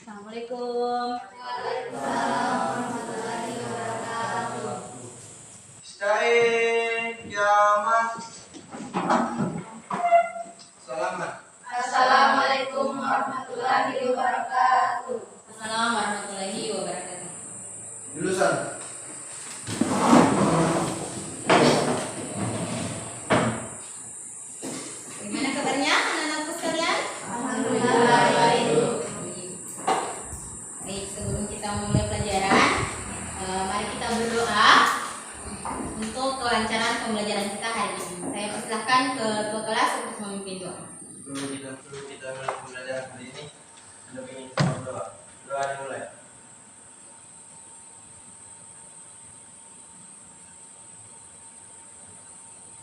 Assalamualaikum. Stain kiamat. Selamat. Assalamualaikum warahmatullahi wabarakatuh. Assalamualaikum warahmatullahi wabarakatuh. Jurusan. Bagaimana kabarnya anak-anakku sekalian? Alhamdulillah baik. Baik, sebelum kita memulai pelajaran, mari kita berdoa untuk kelancaran pembelajaran kita hari ini. Saya persilahkan ke ketua kelas untuk memimpin doa. Sebelum kita mulai pembelajaran hari ini, Anda ingin kita berdoa. Doa dimulai.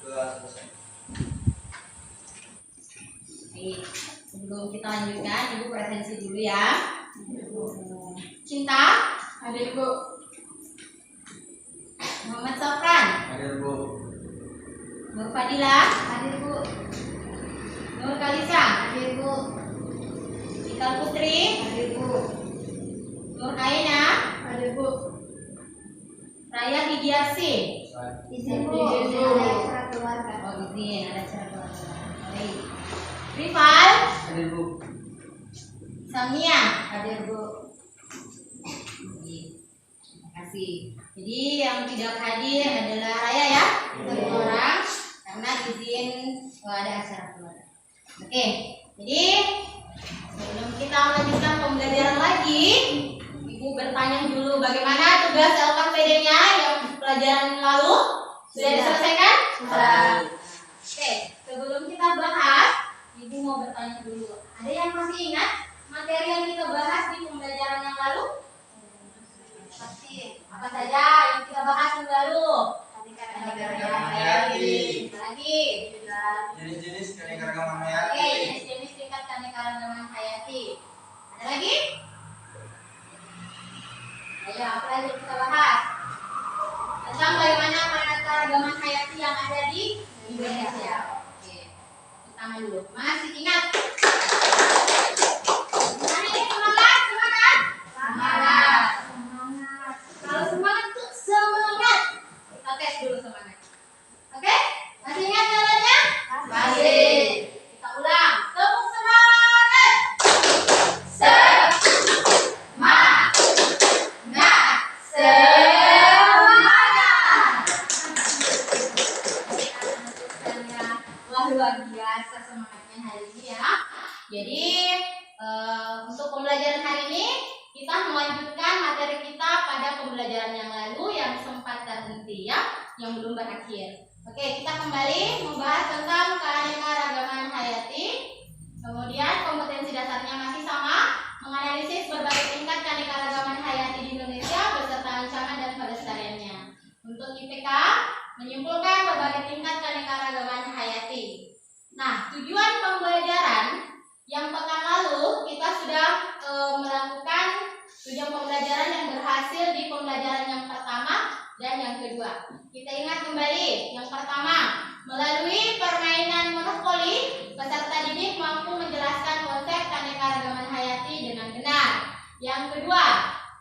Doa selesai. Baik, sebelum kita lanjutkan, Ibu presensi dulu ya. Cinta, Hadir Bu. Muhammad Safran, Hadir Bu. Nur Fadilah, Hadir Bu. Nur Kalisa, Hadir Bu. Cital Putri, Hadir Bu. Nur Aina, Hadir Bu. Raya Widiarsi. Izin Bu. Izin, Bu. Ada acara keluarga. Oh, izin, ada acara keluarga. Baik. Rival, Hadir Bu. Samia. Hadir Bu. Baik. Terima kasih. Jadi yang tidak hadir adalah Raya ya, satu orang karena izin ada acara keluarga. Oke, jadi sebelum kita melanjutkan pembelajaran lagi, Ibu bertanya dulu bagaimana tugas LKPD-nya yang pelajaran lalu sudah diselesaikan? Sudah. Oke, sebelum kita bahas, Ibu mau bertanya dulu. Ada yang masih ingat materi yang kita bahas di pembelajaran yang lalu? Pasti. Apa saja yang kita bahas minggu lalu? Keanekaragaman hayati. Lagi. Jenis-jenis keanekaragaman Oke, hayati. jenis-jenis tingkat keanekaragaman hayati. Ada lagi? Ayo, apa lagi yang kita bahas? Tentang bagaimana keanekaragaman hayati yang ada di Indonesia. Oke, pertama dulu. Masih ingat? Gimana ini semangat? Semangat? Semangat. Semangat. Kalau semangat tuh semangat. Kita tes dulu semangat. Oke? Masih ingat jalannya? Masih. Kita ulang. Tepuk semangat. Semangat. Wah, luar biasa semangatnya hari ini ya. Jadi untuk pembelajaran hari ini kita melanjutkan materi kita pada pembelajaran yang lalu yang sempat terhenti ya, yang belum berakhir. Oke, kita kembali membahas tentang keanekaragaman hayati. Kemudian kompetensi dasarnya masih sama, menganalisis berbagai tingkat keanekaragaman hayati di Indonesia beserta ancaman dan pelestariannya. Untuk IPK, menyimpulkan berbagai tingkat keanekaragaman hayati. Nah, tujuan pembelajaran yang pekan lalu kita sudah melakukan tujuan pembelajaran yang berhasil di pembelajaran yang pertama dan yang kedua. Kita ingat kembali, yang pertama, melalui permainan monopoli, peserta didik mampu menjelaskan konsep keanekaragaman hayati dengan benar. Yang kedua,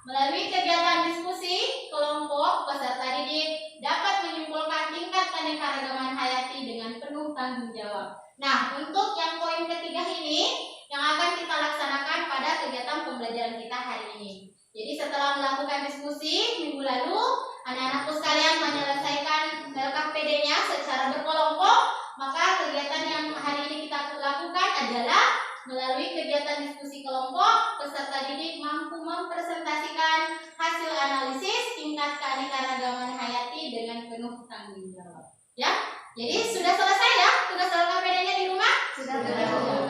melalui kegiatan diskusi kelompok, peserta didik dapat menyimpulkan tingkat keanekaragaman hayati dengan penuh tanggung jawab. Nah, untuk yang poin ketiga ini yang akan kita laksanakan pada kegiatan pembelajaran kita hari ini. Jadi setelah melakukan diskusi minggu lalu, anak-anakku sekalian menyelesaikan LKPD-nya secara berkelompok, maka kegiatan yang hari ini kita lakukan adalah melalui kegiatan diskusi kelompok, peserta didik mampu mempresentasikan hasil analisis tingkat keanekaragaman hayati dengan penuh tanggung jawab. Ya, jadi sudah selesai ya tugas LKPD-nya di rumah? Sudah.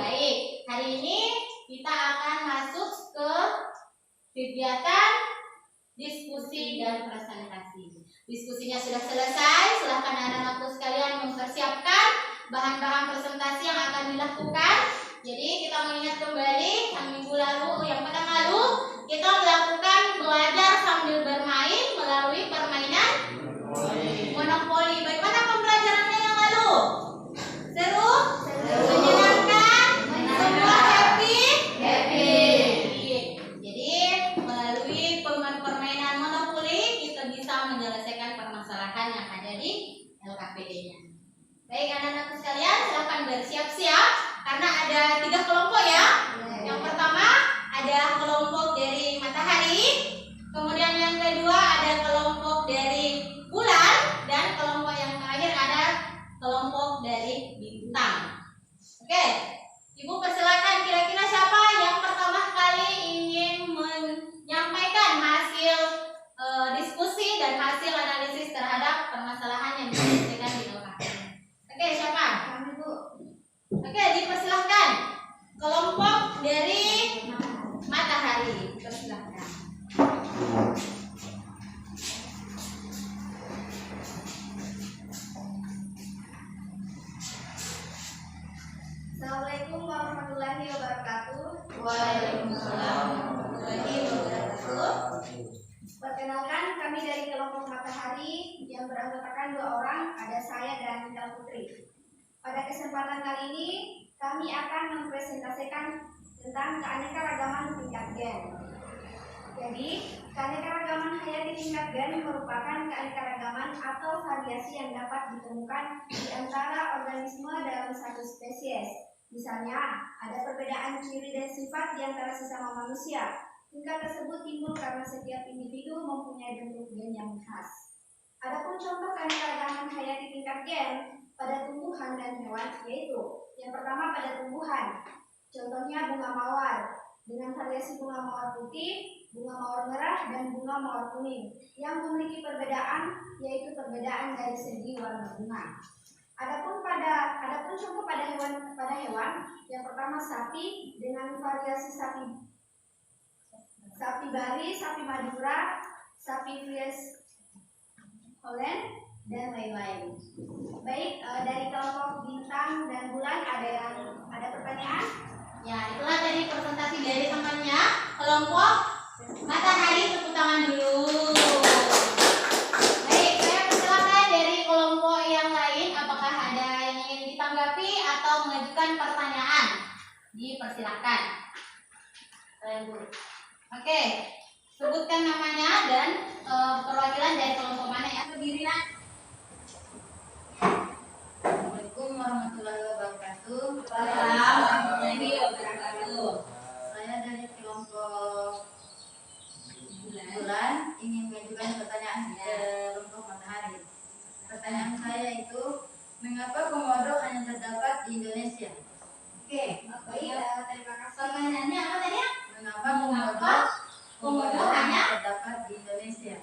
Baik, hari ini kita akan masuk ke kegiatan diskusi dan presentasi. Diskusinya sudah selesai, silahkan anak-anakku sekalian mempersiapkan bahan-bahan presentasi yang akan dilakukan. Jadi kita mengingat kembali yang minggu lalu, yang pekan lalu kita melakukan belajar sambil bermain melalui permainan monopoli. Bagaimana pembelajarannya yang lalu? Seru? Menyenangkan? Semua happy? Happy. Baik anak-anakku sekalian, silahkan bersiap-siap karena ada 3 kelompok ya. Yang pertama ada kelompok dari matahari, kemudian yang kedua ada kelompok dari bulan, dan kelompok yang terakhir ada kelompok dari bintang. Oke, Ibu persilakan, kira-kira siapa yang pertama kali ingin menyampaikan hasil diskusi dan hasil analisis terhadap permasalahan yang disampaikan di lokasi. Oke, siapa? Kami, Bu. Oke, dipersilahkan. Kelompok dari matahari, persilahkan. Assalamualaikum warahmatullahi wabarakatuh. Waalaikumsalam warahmatullahi wabarakatuh. Perkenalkan, kami dari kelompok matahari yang beranggotakan 2 orang, ada saya dan Nita Putri. Pada kesempatan kali ini, kami akan mempresentasikan tentang keanekaragaman tingkat gen. Jadi, keanekaragaman hayati tingkat gen merupakan keanekaragaman atau variasi yang dapat ditemukan di antara organisme dalam satu spesies. Misalnya, ada perbedaan ciri dan sifat di antara sesama manusia. Tingkat tersebut timbul karena setiap individu mempunyai bentuk gen yang khas. Adapun contoh keanekaragaman hayati tingkat gen pada tumbuhan dan hewan yaitu yang pertama pada tumbuhan. Contohnya bunga mawar dengan variasi bunga mawar putih, bunga mawar merah, dan bunga mawar kuning yang memiliki perbedaan yaitu perbedaan dari segi warna bunga. Adapun contoh pada hewan yang pertama sapi dengan variasi sapi bari, sapi Madura, sapi Fries Holland, dan lain-lain. Baik, dari kelompok bintang dan bulan ada pertanyaan? Ya, itulah tadi presentasi dari temannya. Kelompok matahari, tepuk tangan dulu. Baik, saya persilakan dari kelompok yang lain. Apakah ada yang ingin ditanggapi atau mengajukan pertanyaan? Dipersilakan. Oke, sebutkan namanya dan perwakilan dari kelompok mana ya. Berdiri nak. Assalamualaikum warahmatullahi wabarakatuh. Warahmatullahi wabarakatuh. Saya dari kelompok bulan ingin mengajukan pertanyaan ke kelompok matahari. Pertanyaan saya itu, mengapa komodo hanya terdapat di Indonesia? Oke, baik. Terima kasih. Pertanyaannya apa tadi ya? Mengapa Komodo hanya terdapat di Indonesia?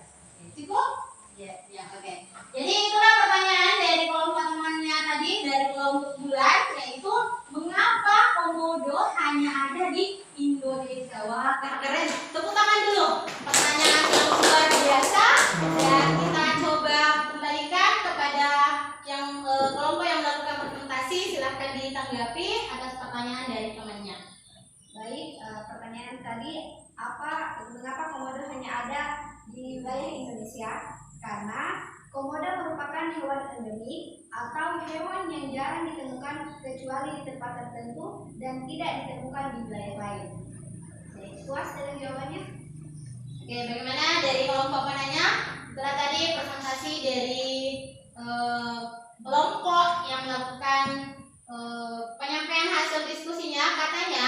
cukup? Ya. Ya, oke. Jadi itulah pertanyaan dari kelompok temannya tadi dari kelompok bulan, yaitu mengapa komodo hanya ada di Indonesia. Wah, keren. Tepuk tangan dulu. Pertanyaan yang luar biasa, dan kita coba kembalikan kepada yang kelompok yang melakukan presentasi. Silahkan ditanggapi atas pertanyaan dari temannya. Baik, pertanyaan tadi, mengapa komodo hanya ada di wilayah Indonesia? Karena komodo merupakan hewan endemik atau hewan yang jarang ditemukan kecuali di tempat tertentu dan tidak ditemukan di wilayah lain. Jadi, puas dengan jawabannya? Oke, bagaimana dari kelompok mananya? Setelah tadi presentasi dari kelompok yang melakukan penyampaian hasil diskusinya, katanya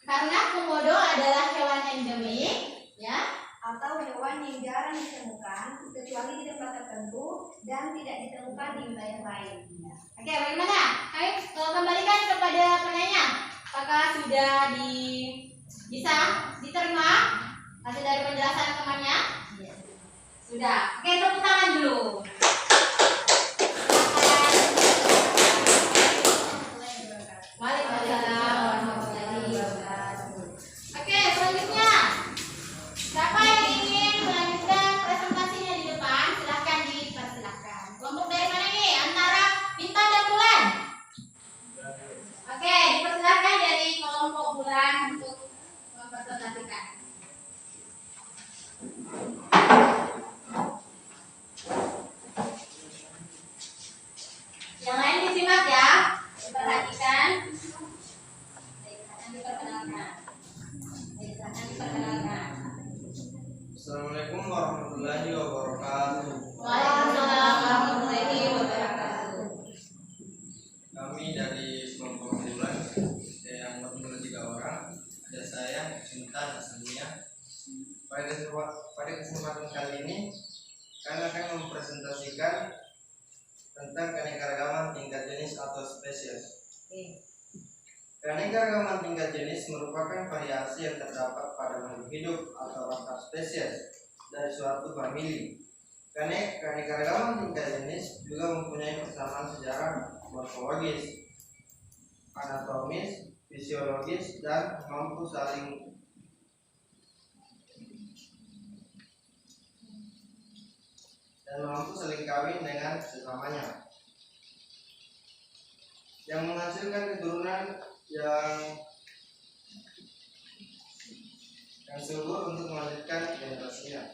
karena komodo adalah hewan endemik, ya, Atau hewan yang jarang ditemukan kecuali di tempat tertentu dan tidak ditemukan di wilayah lain. Oke, bagaimana? Ayo kembalikan kepada penanya. Apakah sudah bisa diterima hasil dari penjelasan temannya? Ya. Sudah. Oke, tepuk tangan dulu. Waalaikumsalam warahmatullahi wabarakatuh. Oke, selanjutnya siapa yang ingin melanjutkan presentasinya di depan? Silahkan dipersilahkan. Kelompok dari mana nih? Antara bintang dan bulan. Oke, dipersilahkan dari kelompok bulan untuk mempresentasikan. tentang keanekaragaman tingkat jenis atau spesies. Oke. Keanekaragaman tingkat jenis merupakan variasi yang terdapat pada makhluk hidup atau antar spesies dari suatu famili. Keanekaragaman tingkat jenis juga mempunyai persamaan sejarah morfologis, anatomis, fisiologis, dan mampu saling kawin dengan sesamanya, yang menghasilkan keturunan yang subur untuk melanjutkan generasinya.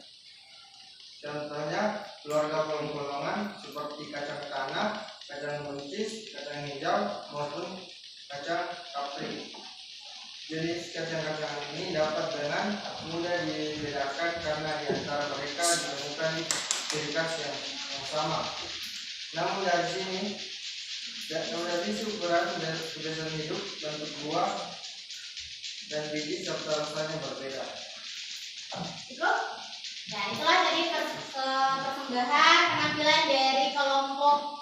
Contohnya keluarga polong-polongan seperti kacang tanah, kacang buncis, kacang hijau, maupun kacang kapri. Jenis kacang-kacang ini dapat dengan mudah dibedakan karena di antara mereka ditemukan ciri khas yang sama. Namun dari sisi ukuran dan kebiasaan hidup, bentuk buah dan biji serta rasanya berbeda. Cukup? Nah, itulah tadi persembahan penampilan dari kelompok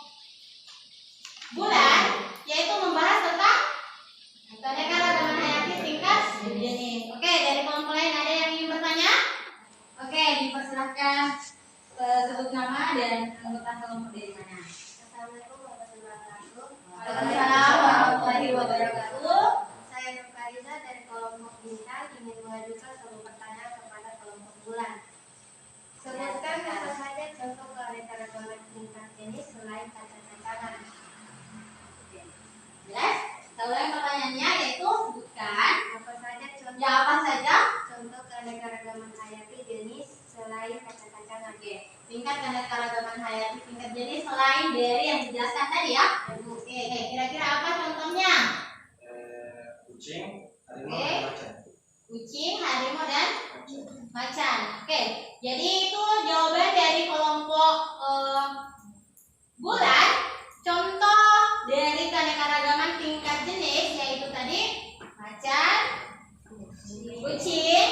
bulan, yaitu membahas tentang keanekaragaman hayati tingkat jenis. Oke, dari kelompok lain ada yang ingin bertanya? Oke, dipersilahkan sebut nama dan anggota kelompok dari mana. Assalamualaikum warahmatullahi wabarakatuh. Waalaikumsalam warahmatullahi wabarakatuh. Saya Nur Fariza dari kelompok bintang ingin mengajukan satu pertanyaan kepada kelompok bulan. Sebutkan apa saja contoh keanekaragaman tingkat jenis selain kacang-kacangan. Jelas? Kalau yang pertanyaannya yaitu sebutkan Apa saja contoh ya apa saja contoh keanekaragaman hayati jenis selain kacang-kacangan. Oke, tingkat keanekaragaman hayati tingkat jenis selain dari yang dijelaskan tadi ya. Oke, kira-kira apa contohnya? Kucing, harimau, dan macan. Kucing, harimau, dan macan. Oke, jadi itu jawaban dari kelompok bulan. Contoh dari keanekaragaman tingkat jenis yaitu tadi macan, kucing,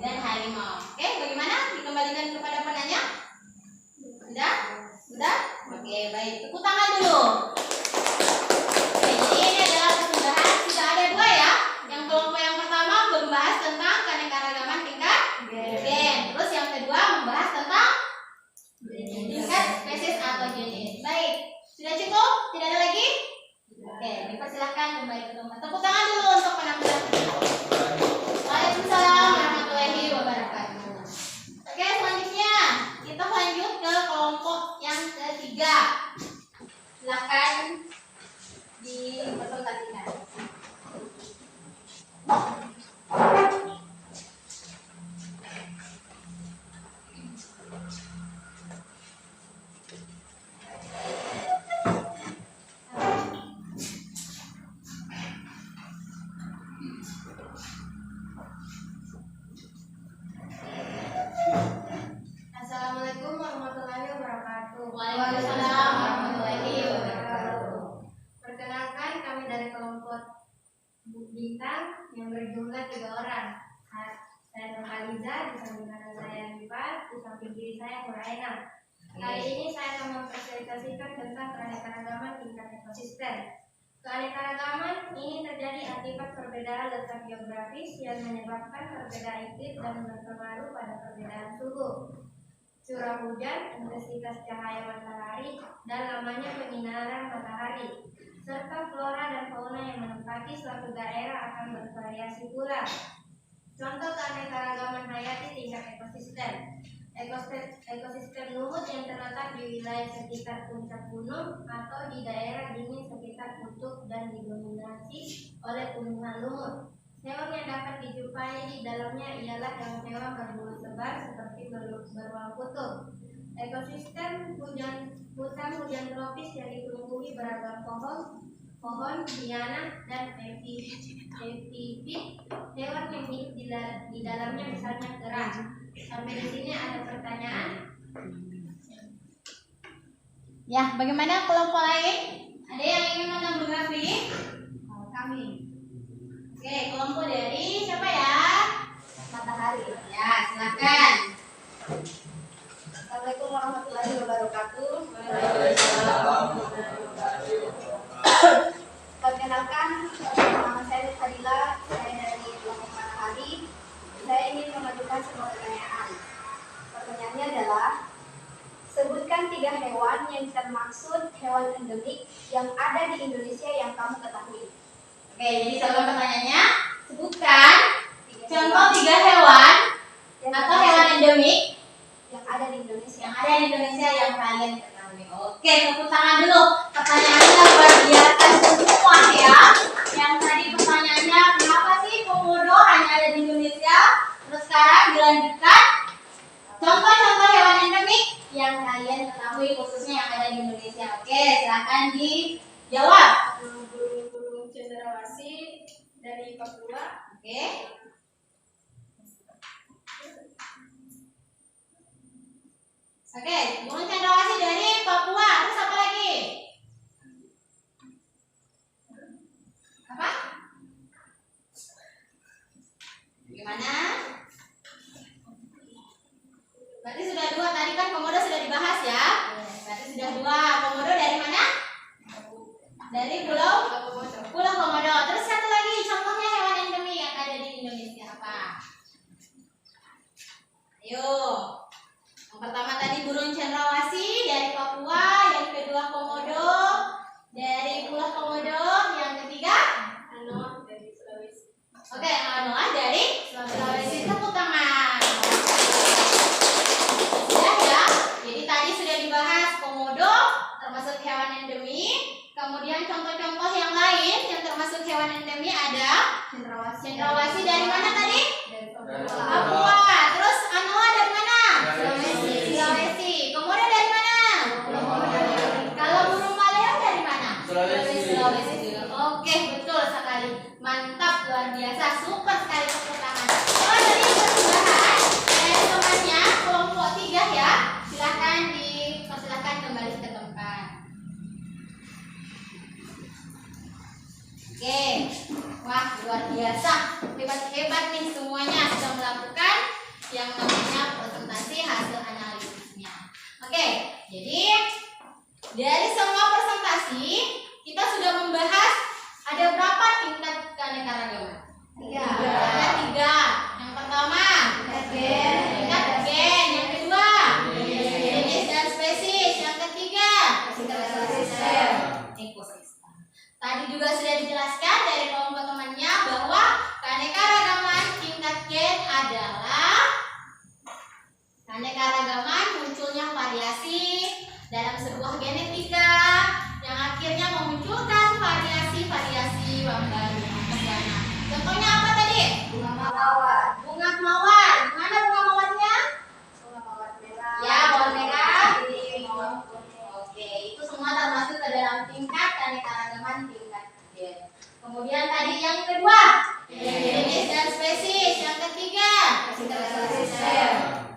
dan harimau. Oke, bagaimana? Dikembalikan kepada penanya? Sudah? Sudah? Oke, baik. Tepuk tangan dulu. Oke, jadi ini adalah persembahan. Sudah ada dua ya. Yang kelompok yang pertama membahas tentang keanekaragaman tingkat gen. Terus yang kedua membahas tentang tingkat spesies atau jenis. Baik. Sudah cukup? Tidak ada lagi? Oke, dipersilahkan kembali ke tempat. Tepuk tangan dulu untuk penampilan. Waalaikumsalam warahmatullahi wabarakatuh. Oke, selanjutnya kita lanjut ke kelompok yang ketiga. Silakan dipresentasikan. Assalamualaikum warahmatullahi wabarakatuh. Waalaikumsalam warahmatullahi wabarakatuh. Perkenalkan, kami dari kelompok bintang yang berjumlah 3 orang. Saya Nur Fariza, di samping kanan saya Mifat, di samping kiri saya Muraina. Kali ini saya akan mempresentasikan tentang keanekaragaman tingkat ekosistem. Keanekaragaman ini terjadi akibat perbedaan letak geografis yang menyebabkan perbedaan iklim dan berpengaruh pada perbedaan suhu, curah hujan, intensitas cahaya matahari, dan lamanya penyinaran matahari, serta flora dan fauna yang menempati suatu daerah akan bervariasi pula. Contoh keanekaragaman hayati tingkat ekosistem. Ekosistem lumut yang terletak di wilayah sekitar puncak gunung atau di daerah dingin sekitar kutub dan didominasi oleh tumbuhan lumut. Hewan yang dapat dijumpai di dalamnya ialah hewan-hewan berbulu sebar seperti beruang kutub. Ekosistem hutan hujan tropis yang ditumbuhi beragam pohon, liana, dan epifit. Hewan yang hidup di dalamnya misalnya kerang. Sampai di sini ada pertanyaan? Ya, bagaimana kelompok lain? Ada yang ingin menanggapi? Kami. Oke, kelompok dari siapa ya? Matahari. Ya, silakan. Assalamualaikum warahmatullahi wabarakatuh. Waalaikumsalam yang termaksud hewan endemik yang ada di Indonesia yang kamu ketahui? Oke, jadi sebelum pertanyaannya, sebutkan contoh 3 hewan atau hewan endemik yang ada di Indonesia. yang kalian ketahui. Oke, tepuk tangan dulu. Pertanyaannya luar biasa semua ya. Yang tadi pertanyaannya, kenapa sih komodo hanya ada di Indonesia? Terus sekarang dilanjutkan contoh-contoh hewan endemik yang kalian ketahui khususnya yang ada di Indonesia. Oke, silakan dijawab. Burung cendrawasih dari Papua. Oke. Oke, burung cendrawasih dari Papua. Terus apa lagi? Apa? Gimana? Berarti sudah 2. Tadi kan komodo sudah dibahas ya. Berarti sudah 2. Komodo dari mana? Dari Pulau Komodo. Terus satu lagi contohnya hewan endemik yang ada di Indonesia apa? Ayo. Yang pertama tadi burung cendrawasih dari Papua, yang kedua komodo dari Pulau Komodo, yang ketiga Anoa dari Sulawesi. oke, anoa dari Sulawesi. Tepuk tangan. Sudah ya. Jadi tadi sudah dibahas komodo termasuk hewan endemik. Kemudian contoh-contoh yang lain yang termasuk hewan endemik ada cendrawasih dari mana tadi? Dari Papua. Terus anoa dari mana? Sulawesi. Komodo dari mana? Kalau burung maleo dari mana? Sulawesi juga. Oke, betul sekali. Mantap, luar biasa, super sekali, tepuk tangan. Kalau tadi persembahan dari temannya kelompok 3 ya, silakan kembali ke tempat. Oke, wah luar biasa, hebat nih semuanya sudah melakukan yang namanya presentasi hasil analisisnya. Oke, jadi dari semua presentasi kita sudah membahas ada berapa tingkat keanekaragaman? 3. Ada 3. Yang pertama tingkat gen, yang kedua jenis dan spesies, yang ketiga ekosistem. Tadi juga sudah dijelaskan dari kelompok temannya bahwa keanekaragaman tingkat gen adalah keanekaragaman munculnya variasi dalam sebuah genetika yang akhirnya memunculkan variasi-variasi baru. Contohnya apa tadi? Bunga mawar. Bunga mawar. Mana bunga mawarnya? Bunga mawar merah. Ya, mawar merah. Ini mawar kuning. Oke, itu semua termasuk ke dalam tingkat keanekaragaman tingkat gen. Kemudian tadi yang kedua, jenis dan spesies. Yang ketiga,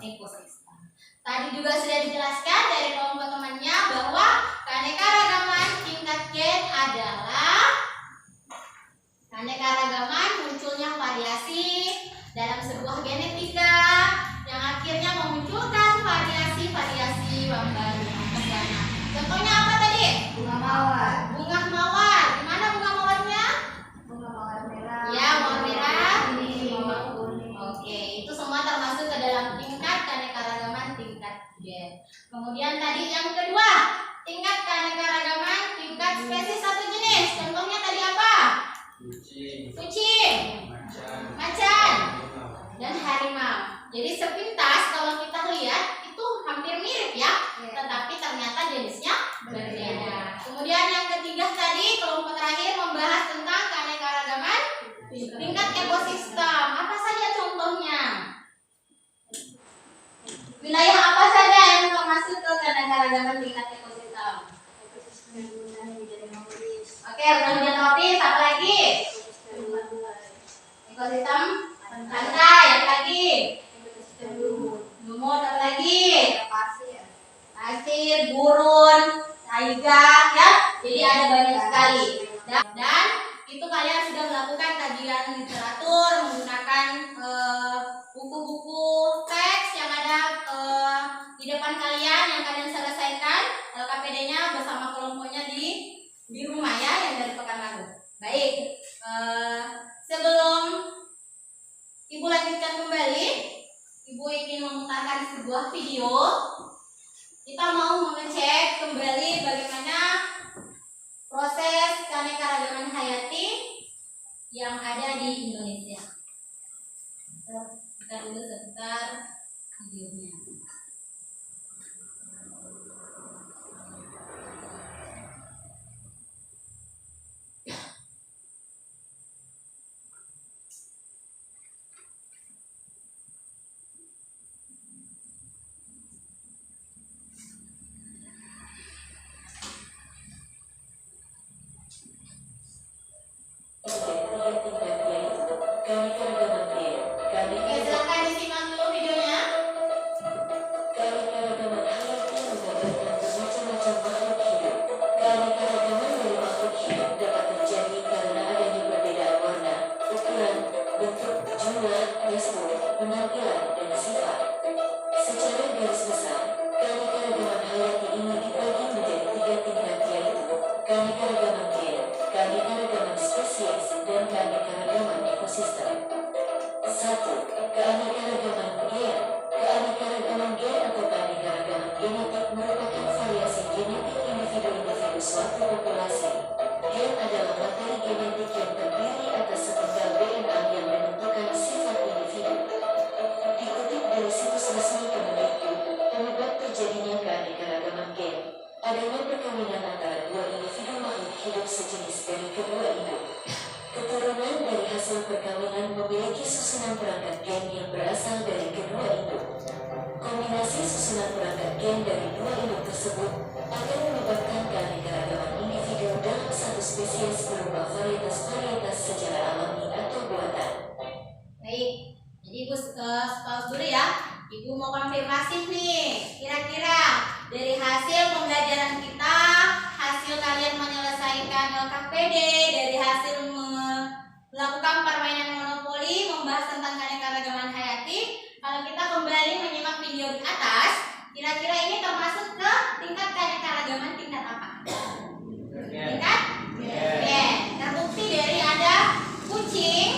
ekosistem. Tadi juga sudah dijelaskan dari kelompok temannya bahwa keanekaragaman tingkat gen adalah keanekaragaman munculnya variasi dalam sebuah genetika yang akhirnya memunculkan variasi-variasi baru. Contohnya apa tadi? Bunga mawar. Bunga mawar. Di mana bunga mawarnya? Bunga mawar merah. Ya, mawar merah. Ini mawar kuning. Oke, itu semua termasuk ke dalam tingkat keanekaragaman tingkat gen. Kemudian tadi yang kedua, tingkat keanekaragaman tingkat spesies satu jenis. Contohnya tadi apa? Kucing, macan, dan harimau. Jadi sepintas kalau kita lihat itu hampir mirip ya, tetapi ternyata jenisnya berbeda. Kemudian yang ketiga tadi kelompok terakhir membahas tentang keanekaragaman tingkat ekosistem. Apa saja contohnya? Wilayah apa saja yang termasuk ke keanekaragaman tingkat ekosistem? Oke, udah tropis, apa lagi? Ekosistem pantai, apa lagi? Lumut, apa lagi? Pasir, gurun, taiga, ya. Jadi ada banyak sekali. Dan itu kalian sudah melakukan kajian literatur menggunakan buku-buku teks yang ada di depan kalian yang kalian selesaikan LKPD-nya bersama kelompoknya di rumah ya yang dari Pekanbaru. Baik, sebelum Ibu lanjutkan kembali, Ibu ingin memutarkan sebuah video. Kita mau mengecek kembali dari suatu populasi. Gen adalah materi genetik yang terdiri atas setunggal DNA yang menentukan sifat individu. Dikutip dari situs resmi Kemendikbud, penyebab terjadinya keanekaragaman gen, adanya perkawinan antara dua individu makhluk hidup sejenis dari kedua induk. Keturunan dari hasil perkawinan memiliki susunan perangkat gen yang berasal dari kedua induk. Kombinasi susunan perangkat gen dari dua induk tersebut akan menyebabkan keanekaragaman individu dalam satu spesies berupa varietas-varietas secara alami atau buatan. Baik, jadi Ibu pause dulu ya. Ibu mau konfirmasi nih, kira-kira dari hasil pembelajaran kita, hasil kalian menyelesaikan LKPD, dari hasil melakukan permainan monopoli, membahas tentang keanekaragaman hayati, kalau kita kembali menyimak video di atas, kira-kira ini termasuk ke tingkat keanekaragaman tingkat apa? Tingkat? Gen. Terbukti dari ada kucing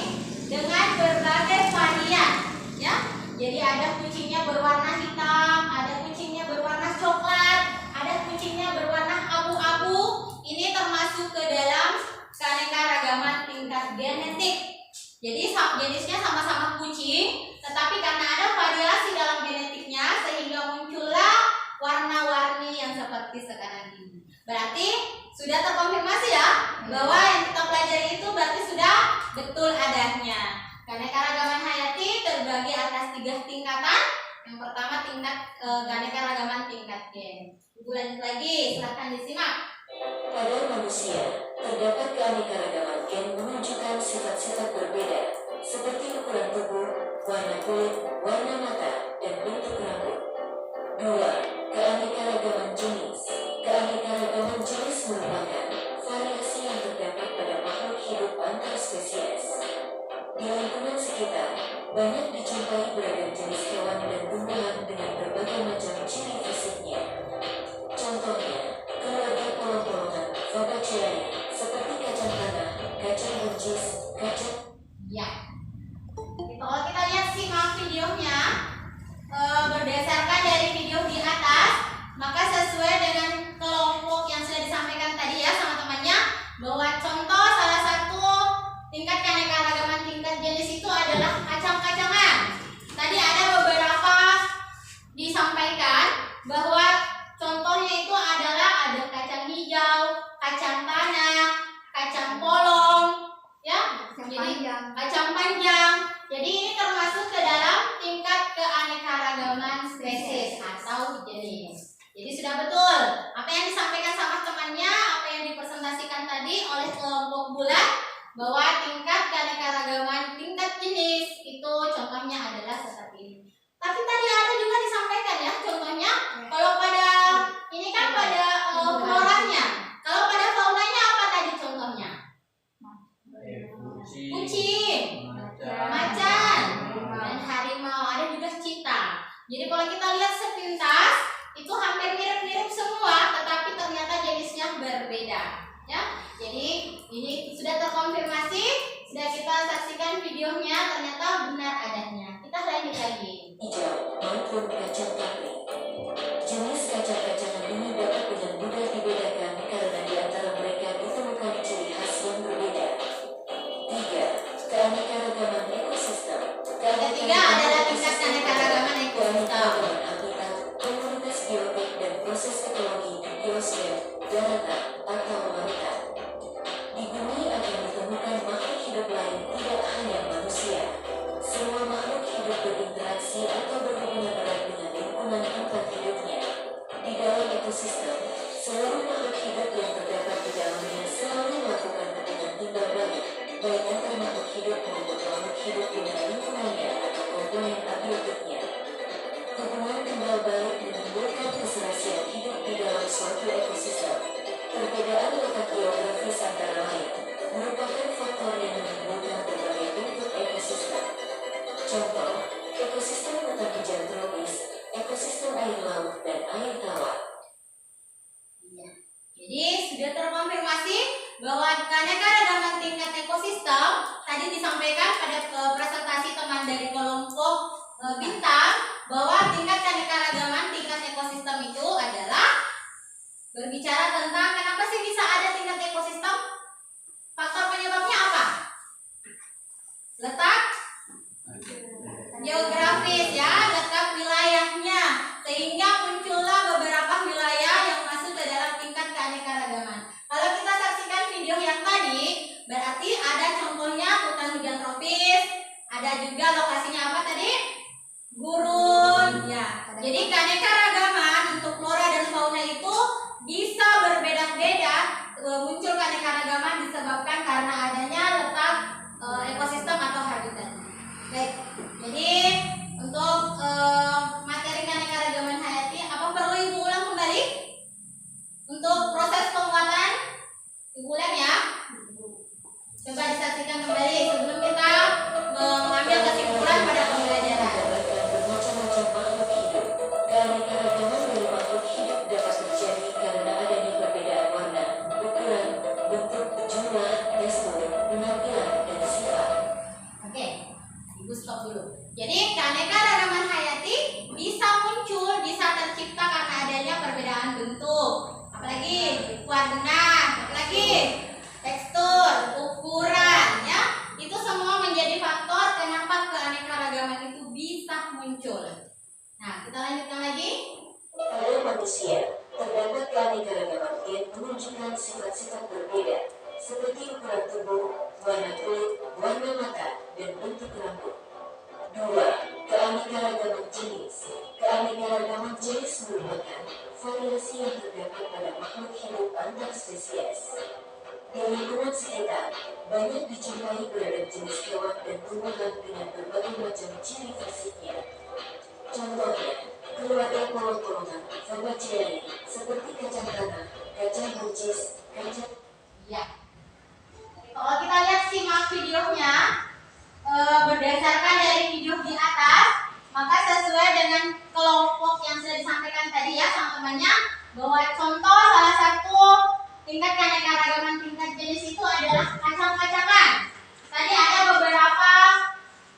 dengan berbagai varian, ya. Jadi ada kucingnya berwarna hitam, ada kucingnya berwarna coklat, ada kucingnya berwarna abu-abu. Ini termasuk ke dalam keanekaragaman tingkat genetik. Jadi jenisnya sama-sama kucing, tetapi karena ada variasi dalam genetiknya sehingga muncullah warna-warni yang seperti sekarang ini. Berarti sudah terkonfirmasi ya bahwa yang kita pelajari itu berarti sudah betul adanya. Keanekaragaman hayati terbagi atas 3 tingkatan. Yang pertama tingkat keanekaragaman tingkat gen. Ibu lanjut lagi, silahkan disimak. Pada manusia, terdapat keanekaragaman gen menunjukkan sifat-sifat berbeda, seperti ukuran tubuh, warna kulit, warna mata, dan bentuk rambut. 2. Keanekaragaman jenis. Keanekaragaman jenis merupakan variasi yang terdapat pada makhluk hidup antar spesies. Di lingkungan sekitar, banyak dijumpai beragam jenis hewan dan tumbuhan dengan berbagai macam ciri fisiknya. Contohnya, keluarga polong-polongan Fabaceae seperti kacang tanah, kacang buncis, kacang. Ya. Kalau kita lihat simak videonya, berdasarkan dari video di atas, maka sesuai dengan kelompok yang sudah disampaikan tadi ya sama temannya, bahwa contoh salah satu tingkat keanekaragaman tingkat jenis itu adalah kacang-kacangan. Tadi ada beberapa disampaikan bahwa contohnya itu adalah ada kacang hijau, kacang tanah, kacang polong, ya, kacang panjang. Jadi ini termasuk ke dalam tingkat keanekaragaman spesies atau jenis. Jadi sudah betul apa yang disampaikan sama temannya, apa yang dipresentasikan tadi oleh kelompok bulan, bahwa tingkat keanekaragaman tingkat jenis itu contohnya adalah seperti ini. Tapi tadi ada juga disampaikan ya contohnya, kalau pada ini kan pada floranya, kalau pada faunanya apa tadi contohnya? Kucing, macan, dan harimau, ada juga cheetah. Jadi kalau kita lihat sepintas itu hampir mirip-mirip semua, tetapi ternyata jenisnya berbeda. Ya, jadi ini sudah terkonfirmasi, sudah kita saksikan videonya, ternyata benar adanya. Kita lanjut lagi. Hijau maupun kacang tanah. Jenis kacang-kacangan ini dapat dengan mudah dibedakan karena di antara mereka ditemukan ciri khas yang berbeda. 3. Keanekaragaman ekosistem. Ketiga adalah tingkat keanekaragaman ekosistem. Habitat, komunitas biotik dan proses ekologi di biosfer, daratan, atau lautan. Di bumi akan ditemukan makhluk hidup lain, tidak hanya manusia. Semua makhluk hidup berinteraksi atau berhubungan erat dengan lingkungan tempat hidupnya. Di dalam ekosistem, seluruh makhluk hidup yang terdapat di dalamnya selalu melakukan hubungan timbal balik, baik antar makhluk hidup maupun makhluk hidup dengan lingkungannya atau komponen abiotiknya. Hubungan timbal balik menimbulkan keserasian hidup di dalam suatu ekosistem. Perbedaan letak geografis antara lain merupakan faktor yang menimbulkan berbagai bentuk ekosistem. Contoh, ekosistem hutan hujan tropis, ekosistem air laut, dan air tawar. Jadi sudah terkonfirmasi bahwa keanekaragaman tingkat ekosistem tadi disampaikan pada presentasi teman dari kelompok bintang, bahwa tingkat keanekaragaman tingkat ekosistem itu adalah Berbicara tentang kenapa sih bisa ada tingkat ekosistem? Faktor penyebabnya apa? Letak geografis ya, letak wilayahnya, sehingga muncullah beberapa wilayah yang masuk ke dalam tingkat keanekaragaman. Kalau kita saksikan video yang tadi, berarti ada contohnya hutan hujan tropis, ada juga lokasinya apa tadi? Gurun ya. Jadi keanekaragaman untuk flora dan fauna itu bisa berbeda-beda, muncul keanekaragaman disebabkan karena adanya letak ekosistem atau habitat. Baik, jadi untuk materi keanekaragaman hayati, apa perlu Ibu ulang kembali? Untuk proses pembuatan, Ibu ulang ya. Coba disaksikan kembali sebelum kita mengambil kesimpulan pada pembelajaran. Bermacam-macam makhluk hidup. Keanekaragaman dari makhluk hidup dapat terjadi karena adanya perbedaan warna, ukuran, bentuk, jumlah, tekstur, penampilan, dan sifat. Oke, Ibu stop dulu. Jadi keanekaragaman hayati bisa muncul, bisa tercipta karena adanya perbedaan bentuk, apalagi warna, apalagi tekstur, ukuran, ya. Itu semua menjadi faktor kenapa keanekaragaman itu bisa muncul. Nah, kita lanjutkan lagi. Pada manusia, terdapat keanekaragaman gen menunjukkan sifat-sifat berbeda, seperti ukuran tubuh, warna kulit, warna mata, dan bentuk rambut. 2. Keanekaragaman jenis. Keanekaragaman jenis merupakan variasi yang terdapat pada makhluk hidup antar spesies. Di lingkungan sekitar, banyak dijumpai beragam jenis hewan dan tumbuhan dengan berbagai macam ciri fisiknya. Contohnya, keluarga kolong-kolongan, Fabaceae, seperti kacang tanah, kacang buncis, kacang... Ya. Kalau kita lihat simak videonya, berdasarkan dari video di atas, maka sesuai dengan kelompok yang sudah disampaikan tadi ya sama temannya, bahwa contoh salah satu tingkat keanekaragaman tingkat jenis itu adalah kacang-kacangan. Tadi ada beberapa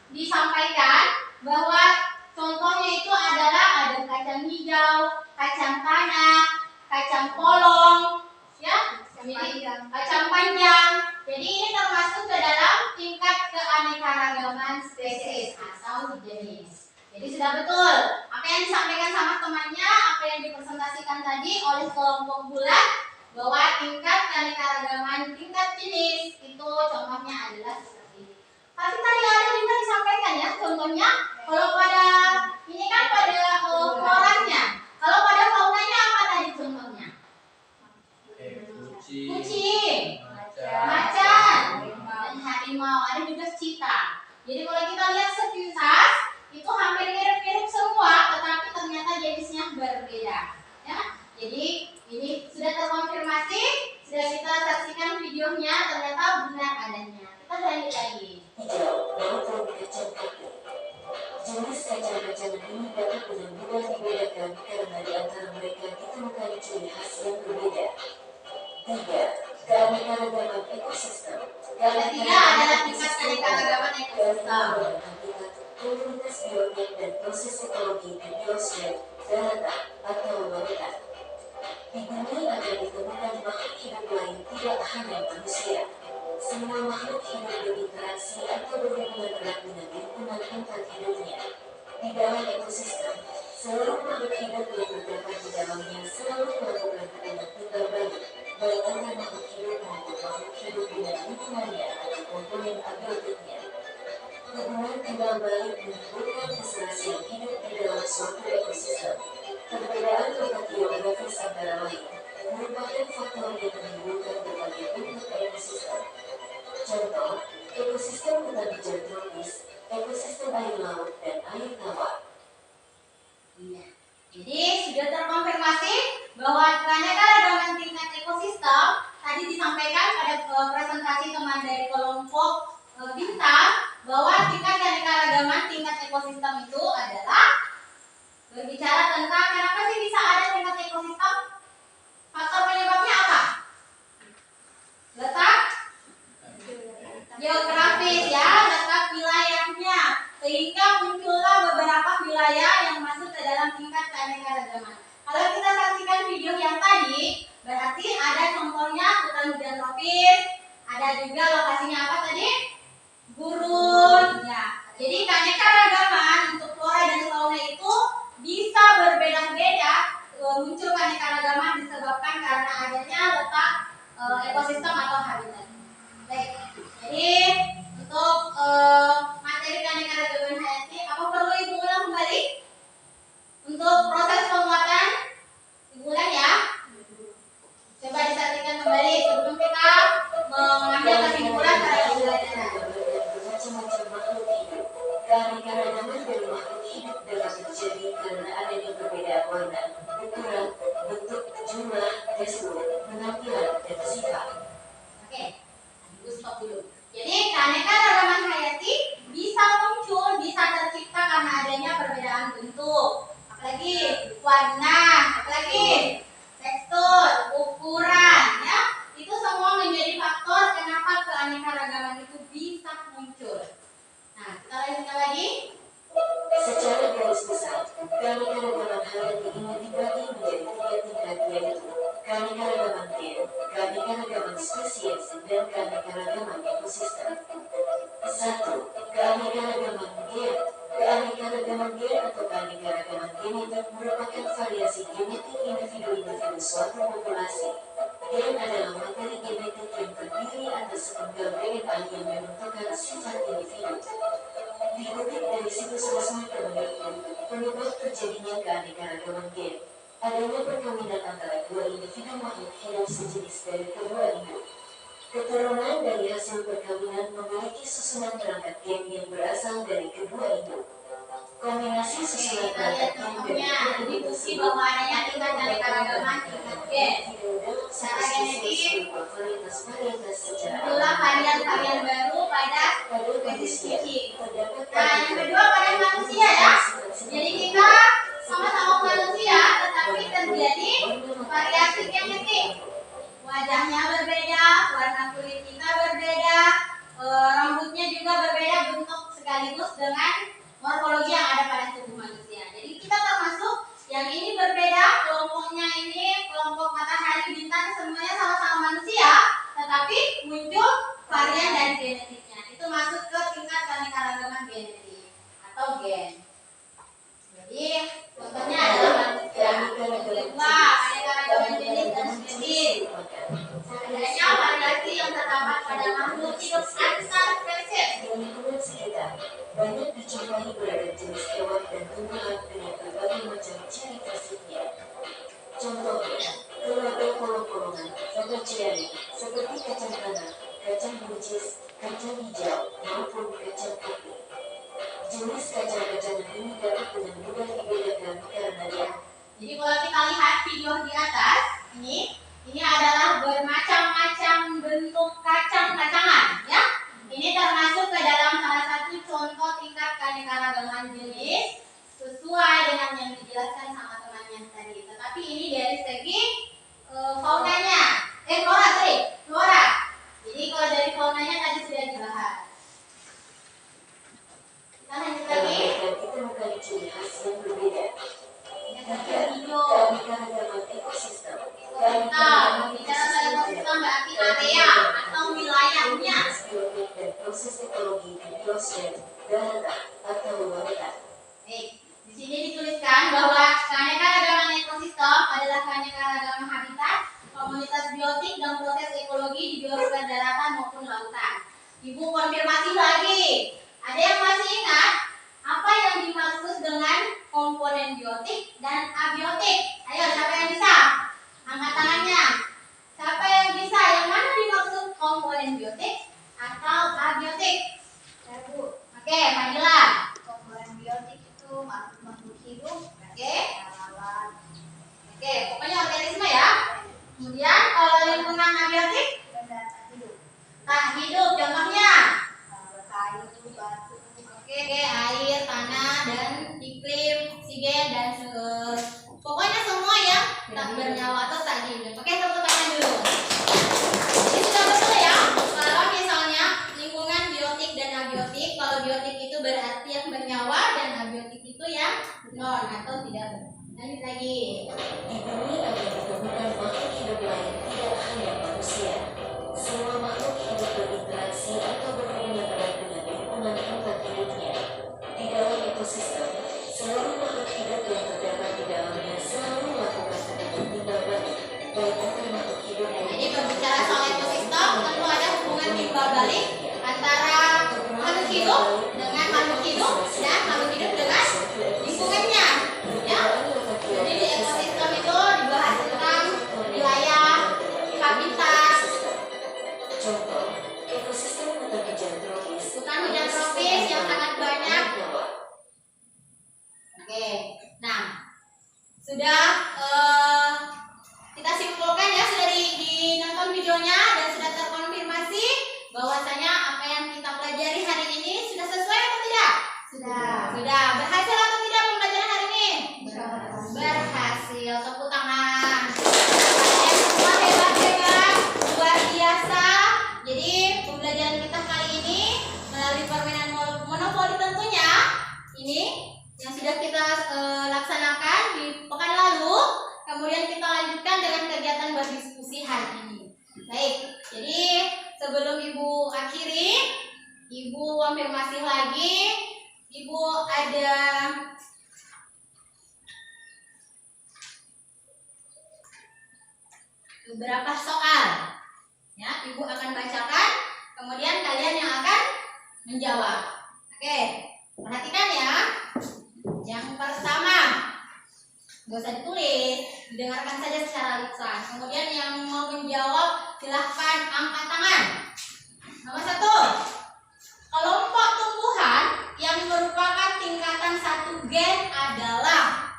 disampaikan bahwa contohnya itu adalah ada kacang hijau, kacang tanah, kacang polong, ya, kacang panjang. Jadi ini termasuk ke dalam tingkat keanekaragaman spesies atau jenis. Jadi sudah betul apa yang disampaikan sama temannya, apa yang dipresentasikan tadi oleh kelompok bulan, bahwa tingkat keanekaragaman tingkat jenis itu contohnya adalah seperti ini. Tapi tadi ada juga disampaikan ya contohnya. Kalau pada ini kan pada floranya, kalau pada faunanya apa tadi contohnya? Kucing, macan, dan harimau, ada juga cheetah. Jadi kalau kita lihat sepintas itu hampir mirip-mirip semua, tetapi ternyata jenisnya berbeda. Ya, jadi ini sudah terkonfirmasi, sudah kita saksikan videonya, ternyata benar adanya. Kita lanjut lagi. Hijau, maupun kacang kaku. Jenis kacang-kacangan ini dapat dengan mudah dibedakan karena di antara mereka ditemukan ciri khas yang berbeda. 3. Keanekaragaman ekosistem. Ketiga adalah tingkat keanekaragaman ekosistem. Habitat, komunitas biotik dan proses ekologi di biosfer, daratan, atau lautan. Di bumi akan ditemukan makhluk hidup lain tidak hanya manusia. Semua makhluk hidup berinteraksi atau berhubungan erat dengan lingkungan tempat hidupnya. Di dalam ekosistem, seluruh makhluk hidup yang terdapat di dalamnya selalu melakukan hubungan timbal balik, baik antar makhluk hidup maupun makhluk hidup dengan lingkungannya atau komponen abiotiknya. Hubungan timbal balik menimbulkan keserasian hidup di dalam suatu ekosistem. Perbedaan letak geografis antara lain merupakan faktor yang menimbulkan berbagai bentuk ekosistem. Contoh, ekosistem hutan hujan tropis, ekosistem air laut, dan air tawar. Iya. Jadi sudah terkonfirmasi bahwa keanekaragaman tingkat ekosistem tadi disampaikan pada presentasi teman dari kelompok bintang, bahwa tingkat keanekaragaman tingkat ekosistem itu adalah berbicara tentang kenapa sih bisa ada tingkat ekosistem. Faktor penyebabnya apa? Letak geografis ya, letak wilayahnya, sehingga muncullah beberapa wilayah yang masuk ke dalam tingkat keanekaragaman. Kalau kita saksikan video yang tadi, ada contohnya hutan hujan tropis, ada juga lokasinya apa tadi? Gurun. Ya. Jadi keanekaragaman untuk flora dan fauna itu bisa berbeda-beda. Muncul keanekaragaman disebabkan karena adanya letak ekosistem atau habitat. Baik. Jadi untuk materi keanekaragaman hayati, apa perlu Ibu ulang kembali? Untuk proses penguatan, Ibu ulang ya. Coba disaksikan kembali sebelum kita mengambil kesimpulan pada pembelajaran. Macam-macam makhluk hidup. Keanekaragaman dari makhluk hidup dapat terjadi karena adanya perbedaan warna, ukuran, bentuk, jumlah, tekstur, penampilan, dan sifat. Oke, Ibu stop dulu. Jadi keanekaragaman hayati bisa muncul, bisa tercipta karena adanya perbedaan bentuk, apalagi warna, apalagi tekstur, ukuran, ya. Itu semua menjadi faktor kenapa keanekaragaman itu bisa muncul. Nah, kita lanjutkan lagi. Secara garis besar, keanekaragaman hayati ini dibagi menjadi 3 tingkat, yaitu keanekaragaman gen, keanekaragaman spesies, dan keanekaragaman ekosistem. 1. Keanekaragaman gen. Keanekaragaman gen atau keanekaragaman genetik merupakan variasi genetik individu-individu suatu populasi. Gen adalah materi genetik yang terdiri atas sepenggal DNA yang menentukan sifat individu. Dikutip dari situs resmi Kementerian, penyebab terjadinya keanekaragaman gen adanya perkawinan antara dua individu makhluk hidup sejenis dari kedua induk. Keturunan dari hasil perkawinan memiliki susunan perangkat gen yang berasal dari kedua induk. Kombinasi susunan Kita lihat perangkat gen contohnya. Ini bukti bahwa adanya tingkat keanekaragaman tingkat gen. secara genetik varietas secara Itulah varian-varian baru pada spesies kucing. Nah, yang kedua pada manusia ya. Jadi kita sama-sama manusia, tetapi terjadi variasi genetik. Wajahnya berbeda, warna kulit kita berbeda, rambutnya juga berbeda bentuk sekaligus dengan morfologi yang ada pada tubuh manusia. Jadi kita termasuk yang ini berbeda, kelompoknya ini kelompok matahari bintang semuanya sama-sama manusia, tetapi muncul varian dari genetiknya. Itu masuk ke tingkat keanekaragaman genetik atau gen. Jadi contohnya adalah manusia. Kedua, keanekaragaman jenis dan spesies. Adanya variasi yang terdapat pada makhluk hidup antar spesies. Di lingkungan sekitar, banyak dijumpai beragam jenis hewan dan tumbuhan dengan berbagai macam ciri khasiknya. Contohnya, berbagai kolong-kolongan, pekerjaan seperti kacang tanah, kacang buncis, kacang hijau, maupun kacang putih. Jenis kacang-kacangan ini dapat dengan mudah dibedakan karena dia. Jadi kalau kita lihat video di atas, ini adalah bermacam-macam bentuk kacang-kacangan, ya. Ini termasuk ke dalam salah satu contoh tingkat keanekaragaman jenis sesuai dengan yang dijelaskan sama temannya tadi. Tetapi ini dari segi faunanya, flora. Jadi kalau dari faunanya tadi sudah dibahas. Kita lanjut lagi. Ditemukan ciri khas yang berbeda. Video. Keanekaragaman ekosistem. Kita bicara pada ekosistem berarti area atau wilayahnya. Biotik dan proses ekologi di biosfer, daratan, atau lautan. Di sini dituliskan bahwa keanekaragaman ekosistem adalah keanekaragaman habitat, komunitas biotik dan proses ekologi di biosfer daratan maupun lautan. Ibu konfirmasi lagi. Ada yang masih ingat apa yang dimaksud dengan komponen biotik dan abiotik? Ayo, siapa yang bisa? Angkat tangannya. Siapa yang bisa? Yang mana dimaksud komponen biotik atau abiotik? Oke, Manila. Komponen biotik itu makhluk hidup, Oke. alat, Oke, pokoknya organisme ya. Kemudian kalau lingkungan abiotik, benda tak hidup, tak hidup. Contohnya, kayu, batu, oke, air, tanah, dan iklim, oksigen dan pokoknya semua yang tak bernyawa atau tak hidup. Oke, tepuk tangan dulu. Ini sudah betul ya. Kalau misalnya lingkungan biotik dan abiotik, kalau biotik itu berarti yang bernyawa dan abiotik itu yang non atau tidak bernyawa. Lanjut lagi. Di bumi akan ditemukan makhluk hidup lain tidak hidup dengan makhluk hidup dan makhluk hidup dengan lingkungannya. Ya. Jadi di ekosistem itu dibahas tentang wilayah, habitat, Contoh, ekosistem hutan hujan tropis. hutan hujan tropis yang sangat banyak. Oke, nah sudah kita simpulkan ya, sudah dinonton videonya dan sudah terkonfirmasi bahwasanya apa yang kita pelajari hari ini sudah sesuai atau tidak? Sudah. Berhasil atau tidak pembelajaran hari ini? Berhasil. Tepuk tangan. Kalian semua hebat, luar biasa. Jadi pembelajaran kita kali ini melalui permainan monopoli tentunya ini yang sudah kita laksanakan di pekan lalu. Kemudian kita lanjutkan dengan kegiatan berdiskusi hari ini. Baik, jadi sebelum Ibu akhiri, Ibu konfirmasi lagi. Ibu ada beberapa soal. Ya, Ibu akan bacakan, kemudian kalian yang akan menjawab. Oke, perhatikan ya. Yang pertama, nggak usah ditulis, didengarkan saja secara lisan. Kemudian yang mau menjawab silahkan angkat tangan. Nomor 1, kelompok tumbuhan yang merupakan tingkatan satu gen adalah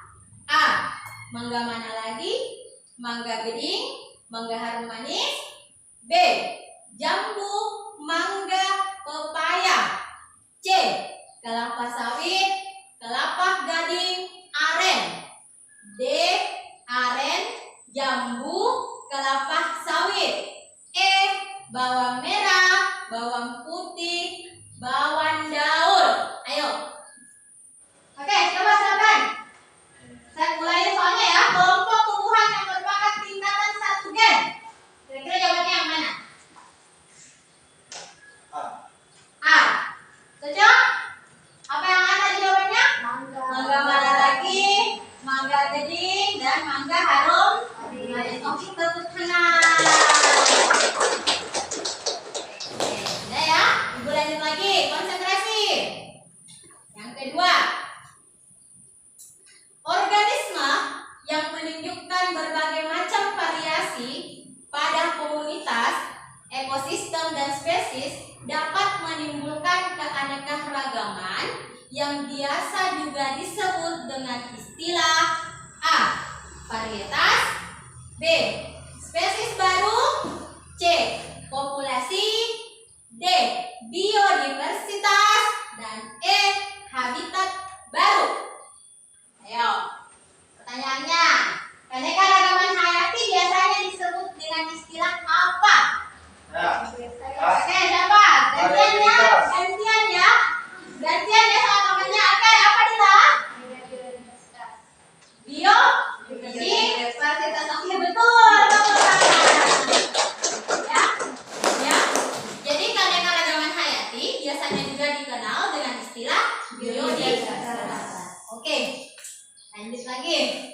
A. Mangga mana lagi? Mangga bening, mangga harum manis. B. Jambu, mangga, pepaya. C. Kelapa sawit, kelapa gading, aren. D. Aren, jambu, kelapa sawit. E. Bawang merah, bawang putih, bawang daun. Ayo. Oke, coba silakan. Saya mulai soalnya ya. Kelompok tumbuhan yang merupakan tingkatan satu gen. Kira-kira jawabannya yang mana? A. Cocok? Apa yang ada di jawabannya? Mangga mana lagi? Mangga gading dan mangga harum manis. Oke, tepuk tangan. Udah ya, Ibu lanjut lagi, konsentrasi. Yang kedua, organisme yang menunjukkan berbagai macam variasi pada komunitas, ekosistem dan spesies dapat menimbulkan keanekaragaman yang biasa juga disebut dengan istilah A. Varietas, B. Spesies baru, C. Populasi, D. Biodiversitas, dan E. Habitat baru. Ayo, pertanyaannya, keanekaragaman hayati biasanya disebut dengan istilah apa? Oke, siapa? Gantian ya. Gantian ya sama temannya. Oke, apa Dila? Biodiversitas. Oke, betul. Ya. Ya. Jadi keanekaragaman hayati biasanya juga dikenal dengan istilah biodiversitas. Oke. Lanjut lagi.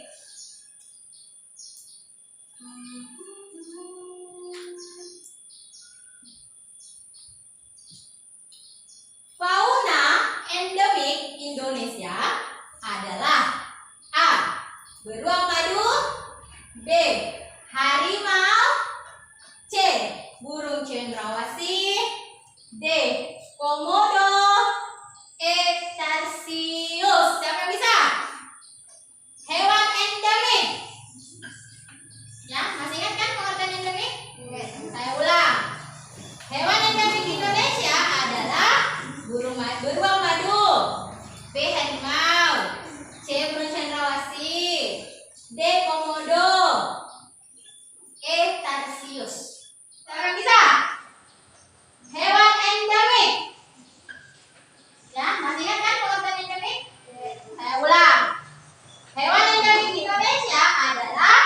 Fauna endemik Indonesia adalah A. Beruang madu, B. Harimau, C. Burung cendrawasih, D. Komodo, E. Tarsius. Siapa yang bisa? Hewan endemik. Ya, masih ingat kan pengertian endemik? Saya ulang. Hewan endemik Indonesia adalah beruang madu, B. Harimau, C. Burung cendrawasih, D. Komodo, E. Tarsius. Siapa yang bisa? Hewan endemik. Ya, masih ingat kan pengertian endemik? Saya ulang. Hewan endemik Indonesia adalah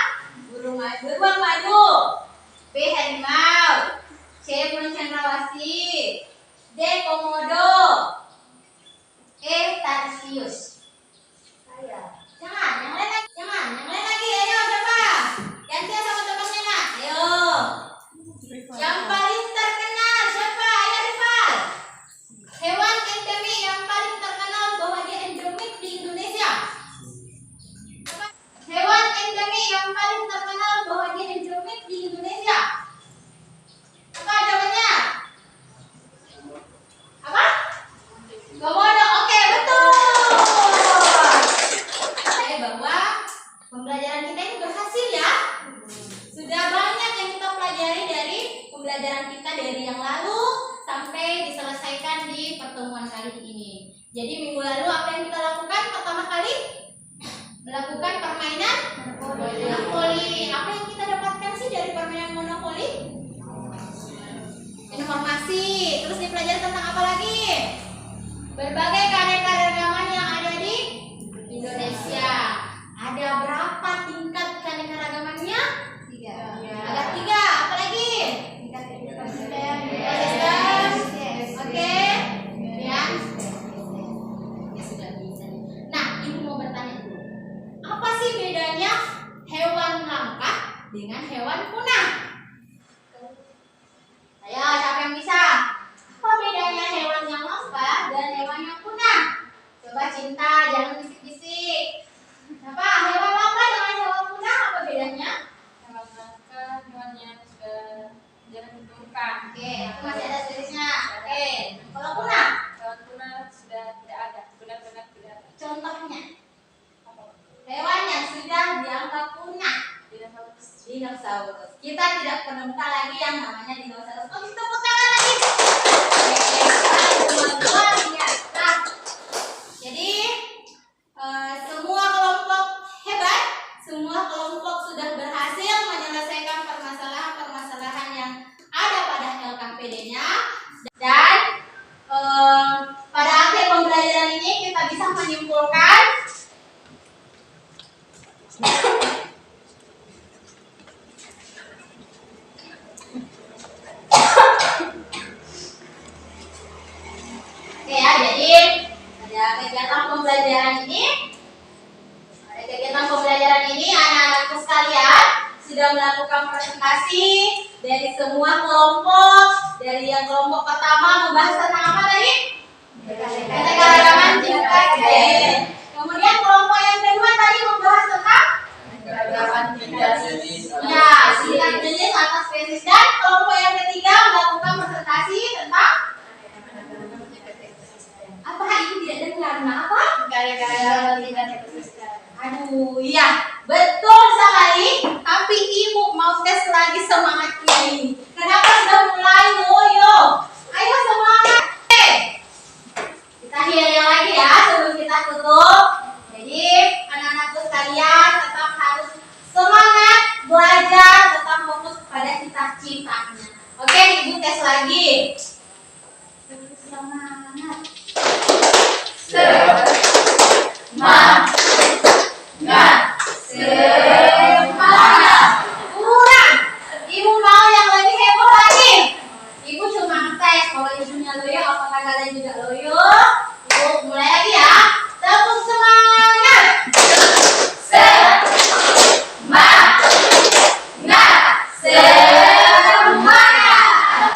beruang madu, B. Harimau, C. Burung cendrawasih, D. Komodo, E. Tarsius. Jangan, yang lain lagi. Ayo siapa? Gantian sama temannya nak. Ayo. Yang paling terkenal siapa? Ayo Rival. Hewan endemik pembelajaran kita dari yang lalu sampai diselesaikan di pertemuan kali ini. Jadi minggu lalu apa yang kita lakukan? Pertama kali melakukan permainan monopoli. Apa yang kita dapatkan sih dari permainan monopoli? Informasi. Terus dipelajari tentang apa lagi? Berbagai keanekaragaman yang ada di Indonesia. Ada berapa tingkat keanekaragamannya? 3. Ada 3. Apa lagi? Oke. Kemudian ya sudah bisa. Nah, ibu mau bertanya dulu. Apa sih bedanya hewan langka dengan hewan punah? Ayo, siapa yang bisa? Apa bedanya hewan yang langka dan hewan yang punah? Coba Cinta, jangan bisik-bisik. Apa hewan langka dengan hewan punah apa bedanya? Hewan langka, hewan yang sudah jarang ditemukan. Oke, aku masih ada seterusnya. Oke, kalau punah, Hewan punah sudah tidak ada, benar-benar tidak ada. contohnya hewan yang sudah dianggap punah. Dinosaurus. Kita tidak menemukan lagi yang namanya dinosaurus. Oh, kita tepuk tangan lagi. Oke, luar biasa. Jadi semua kelompok hebat, semua kelompok sudah berhasil menyelesaikan permasalahan-permasalahan yang ada pada LKPD-nya, dan pada akhir pembelajaran ini kita bisa menyimpulkan oke ya, jadi ada kegiatan pembelajaran ini anak-anakku sekalian sudah melakukan presentasi dari semua kelompok. Dari yang kelompok pertama membahas tentang apa tadi? Keanekaragaman tingkat jenis. Kemudian kelompok yang kedua tadi membahas tentang ya, tingkat jenis atas spesies, dan kelompok yang ketiga melakukan presentasi tentang apa? Ibu tidak dengar. Nah, apa? Aduh, iya, betul sekali. Tapi ibu mau tes lagi semangatnya ini. Kenapa sudah mulai loyo? Ayo semangat. Oke, kita hilang lagi ya sebelum kita tutup. Jadi anak-anakku sekalian tetap harus semangat belajar, tetap fokus pada cita-citanya. Oke, ibu tes lagi. Semangat. Semangat. Semangat. Kurang. Ibu mau yang lebih heboh lagi. Ibu cuma ngetes kalau ibunya loyo, apakah kalian juga loyo? Ibu mulai lagi ya. Tepuk semangat. Semangat. Semangat.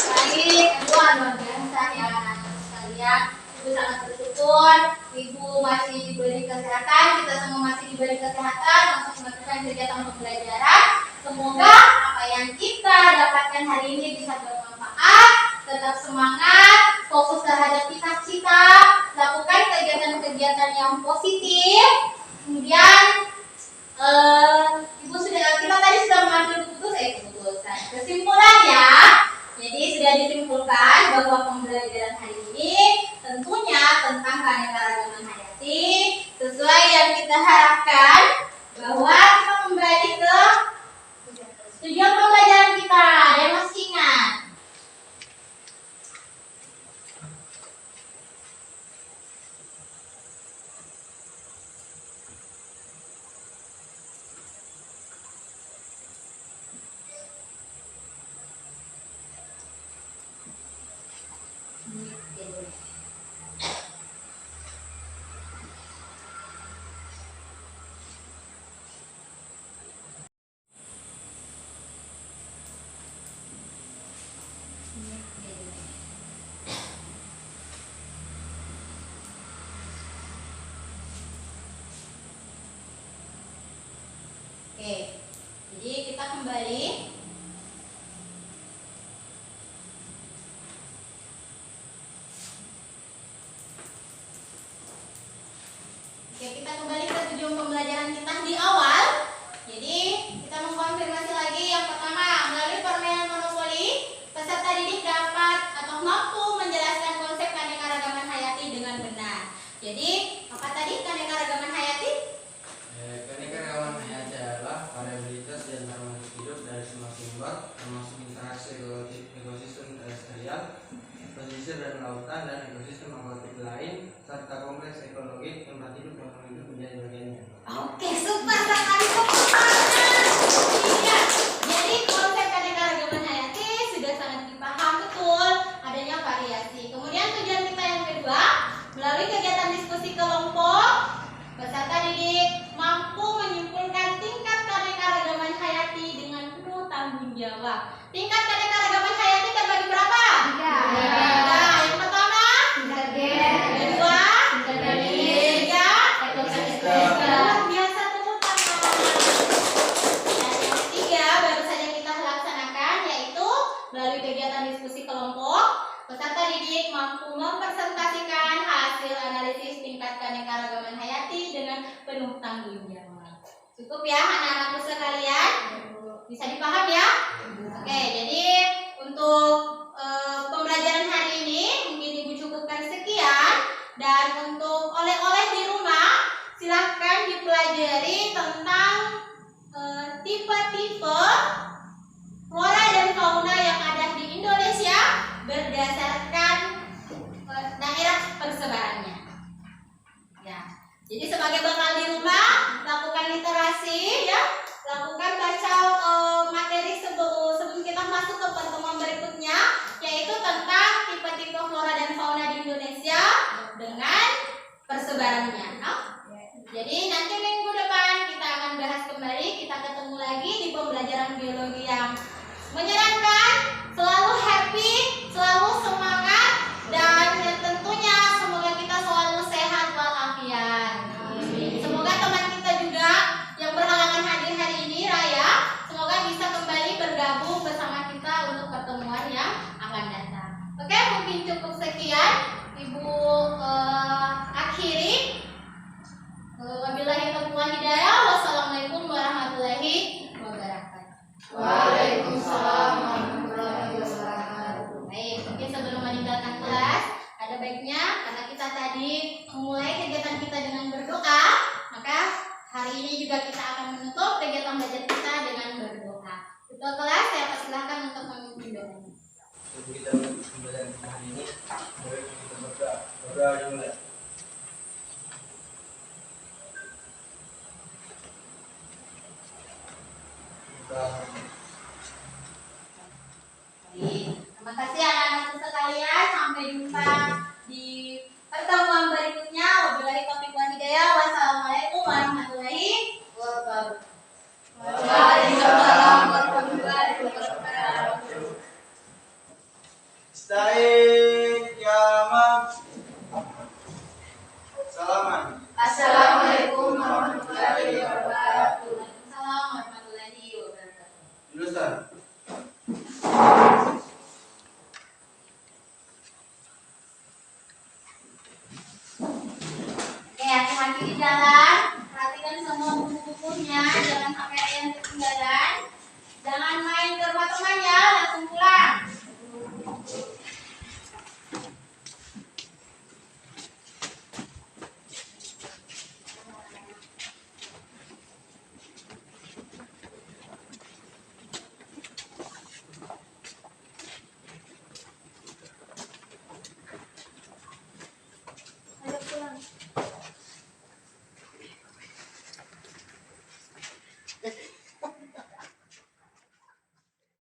Lagi kedua luar biasa ya anak-anak sekalian. Ibu sangat bersyukur ibu masih diberi kesehatan, kita semua masih diberi kesehatan untuk melakukan kegiatan pembelajaran. Semoga apa yang kita dapatkan hari ini bisa bermanfaat. Tetap semangat, fokus terhadap cita-cita, lakukan kegiatan-kegiatan yang positif. Kemudian kita tadi sudah mengambil keputusan. Kesimpulan ya. Jadi sudah disimpulkan bahwa pembelajaran hari ini tentunya tentang keanekaragaman hayati sesuai yang kita harapkan, bahwa kita kembali ke tujuan pembelajaran kita. Ada yang masih ingat? Oke, jadi kita kembali. Oke, kita kembali ke tujuan pembelajaran kita di awal. Jadi kita mengkonfirmasi lagi yang pertama termasuk interaksi ekosistem terrestrial, pesisir dan lautan, dan ekosistem akuatik lain, serta kompleks ekologi tempat hidup dan hidup menjadi bagiannya. Oke, super sekali, tepuk tangan. Iya, jadi konsep keanekaragaman hayati sudah sangat dipaham betul adanya variasi. Kemudian tujuan kita yang kedua, melalui kegiatan diskusi kelompok, peserta didik mampu menyimpulkan tingkat keanekaragaman hayati dengan penuh tanggung jawab. Tingkat keanekaragaman hayati terbagi berapa? Tiga. Nah, yang pertama, Tingkat gen, yang kedua, tingkat yang jenis, ketiga, ekosistem. luar biasa, tepuk tangan. Dan yang ketiga baru saja kita laksanakan, yaitu melalui kegiatan diskusi kelompok, peserta didik mampu mempresentasikan hasil analisis tingkat keanekaragaman hayati dengan penuh tanggung jawab. Cukup ya anak-anakku sekalian? Bisa dipaham ya? Oke, jadi untuk pembelajaran hari ini mungkin Ibu cukupkan sekian. Dan untuk oleh-oleh di rumah, silahkan dipelajari tentang tipe-tipe flora dan fauna yang ada di Indonesia berdasarkan daerah persebarannya. Ya, jadi sebagai bekal di rumah, lakukan literasi ya, lakukan baca materi sebelum kita masuk ke pertemuan berikutnya, yaitu tentang tipe-tipe flora dan fauna di Indonesia dengan persebarannya. Nah, jadi nanti minggu depan kita akan bahas kembali, kita ketemu lagi di pembelajaran biologi yang menyenangkan, selalu happy, selalu semangat, dan tentunya semoga kita selalu sehat walafiat. Semoga teman kita juga yang berhalangan hadir hari ini, Raya, semoga bisa kembali bergabung bersama kita untuk pertemuan yang akan datang. Oke, mungkin cukup sekian Ibu akhiri. Wabillahi taufiq wal hidayah. Wassalamualaikum warahmatullahi wabarakatuh. Waalaikumsalam warahmatullahi wabarakatuh. Baik, mungkin sebelum meninggalkan kelas, ada baiknya karena kita tadi memulai kegiatan kita dengan berdoa, maka hari ini juga kita akan menutup kegiatan belajar kita dengan berdoa. Ketua kelas, saya persilahkan untuk memimpin doa. Sebelum kita pembelajaran kita hari ini, mari kita berdoa. Berdoa dimulai. Terima kasih anak-anakku sekalian. Sampai jumpa di pertemuan berikutnya. Wabillahi taufiq wal hidayah. Wassalamualaikum warahmatullahi wabarakatuh. Waalaikumsalam warahmatullahi wabarakatuh. Stay kiamat. Salaman. Assalamualaikum warahmatullahi wabarakatuh. Waalaikumsalam warahmatullahi wabarakatuh. Lulusan.